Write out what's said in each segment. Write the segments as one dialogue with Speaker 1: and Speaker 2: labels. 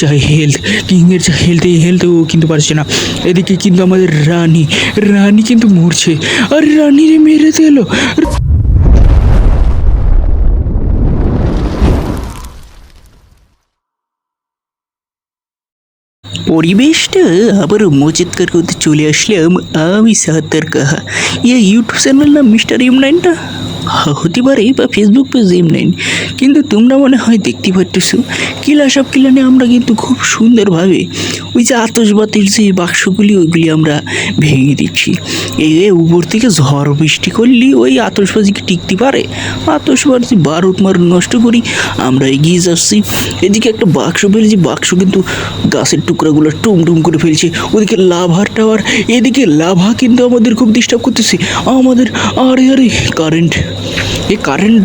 Speaker 1: যা হেলথ, কিংয়ের যা হেলথ, এই হেলথ ও কিন্তু পারছে না। এদিকে কিন্তু আমাদের রানী রানী কিন্তু মরছে, আর রানীরে মেরে দিল। পরিবেশটা আবারও মজেদকার করতে চলে আসলাম আমি সাত্তার কাহা। ইউটিউব চ্যানেল নাম মিস্টার M9 না হতে পারে, বা ফেসবুক পেজ M9, কিন্তু তোমরা মনে হয় দেখতে পারতেছো কিলা সব কিলানে আমরা কিন্তু খুব সুন্দরভাবে ওই যে আতসবাতির যে বাক্সগুলি ওইগুলি আমরা ভেঙে দিচ্ছি। এই উপর থেকে ঝড় বৃষ্টি করলে ওই আতসবাজি কি টিকতে পারে? আতসবাজি বারুদ মারুদ নষ্ট করি, আমরা এগিয়ে যাচ্ছি। এদিকে একটা বাক্স ফেলেছি, বাক্স কিন্তু গাছের টুকরাগুলো টুমটুম করে ফেলছে। ওদিকে লাভার টাওয়ার, এদিকে লাভা কিন্তু আমাদের খুব ডিস্টার্ব করতেছে আমাদের। আরে আরে কারেন্ট, এই কারেন্ট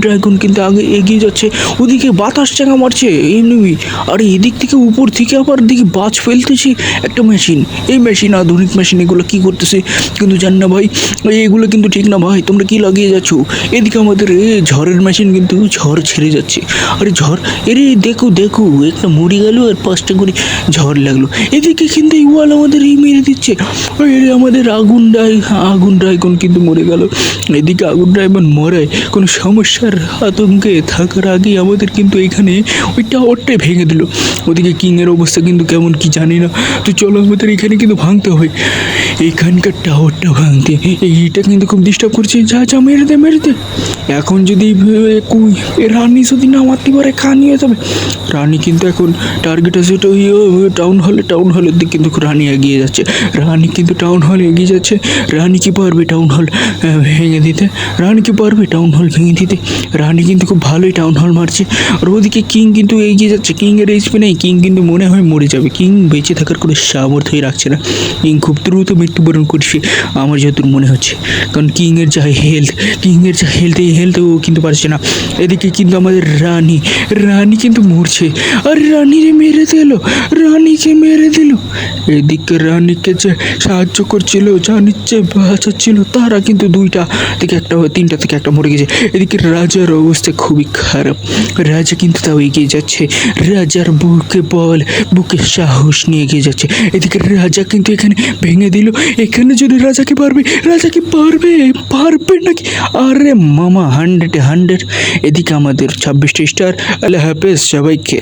Speaker 1: ড্রাগন কিন্তু আগে এগিয়ে যাচ্ছে। ওদিকে বাতাস চাঙা মারছে এমনি, আর এদিক থেকে উপর থেকে আবার দিকে বাজ ফেলতেছি একটা মেশিন। এই মেশিন, আধুনিক মেশিন, এগুলো কী করতেছে কিন্তু জান না ভাই। এগুলো কিন্তু ঠিক না ভাই, তোমরা কি লাগিয়ে যাচ্ছ? এদিকে আমাদের ঝড়ের মেশিন কিন্তু ঝড় ছেড়ে যাচ্ছে। আরে ঝড়, এরে দেখো দেখো, একটা মরে গেল আর 5টা করে ঝড় লাগলো। এদিকে কিন্তু এই ওয়াল আমাদের মেরে দিচ্ছে। এরে আমাদের আগুন ড্রাগন কিন্তু মরে গেল। এদিকে আগুন ড্রাগন মরায় কোনো সমস্যার আতঙ্কে থাকার আগেই আমাদের কিন্তু এখানে ওই টাওয়ারটাই ভেঙে দিল। ওদিকে কিংয়ের অবস্থা কিন্তু কেমন কি জানি না। তো চলো আমাদের এখানে কিন্তু ভাঙতে হবে, এখানকার টাওয়ারটা ভাঙতে। এইটা কিন্তু খুব ডিস্টার্ব করছে। যা যা মেরে দে। এখন যদি রানী যদি না মারতে পারে খানি হয়ে যাবে। রানী কিন্তু এখন টার্গেট আছে ওই টাউন হলের দিকে কিন্তু রানী এগিয়ে যাচ্ছে। রানী কিন্তু টাউন হলে এগিয়ে যাচ্ছে। রানী কি পারবে টাউন হল ভেঙে দিতে? রানী কি পারবে টাউন হল ভেঙে দিতে? রানী কিন্তু খুব ভালোই টাউন হল মারছে। আর ওদিকে কিং কিন্তু এগিয়ে যাচ্ছে। কিংয়ের এইচপি নেই, কিং কিন্তু মনে হয় মরে যাবে। কিং বেঁচে থাকার কোনো সামর্থ্যই রাখছে না। কিং খুব দ্রুত মৃত্যুবরণ করছে আমার যতদূর মনে হচ্ছে, কারণ কিংয়ের যা হেলথ, এই হেলথ ও কিন্তু পারছে না। এদিকে কিন্তু আমাদের রানী কিন্তু মরছে, আর রানীকে মেরে দিল। এদিকে রানীকে যে সাহায্য করছিল, যা নিচ্ছে বাঁচাচ্ছিল, তারা কিন্তু 2টা থেকে 3টা থেকে 1টা মরে গেছে। এদিকে রাজার অবস্থা খুবই খারাপ। রাজা কিন্তু তাও এগিয়ে যাচ্ছে। রাজার বুকে সাহস নিয়ে এগিয়ে যাচ্ছে। এদিকে রাজা কিন্তু এখানে ভেঙে দিল। এখানে যদি রাজা কি পারবে নাকি? আরে মামা 100 এদিকে আমাদের 26টা স্টার। আল্লাহ হাফেজ সবাইকে।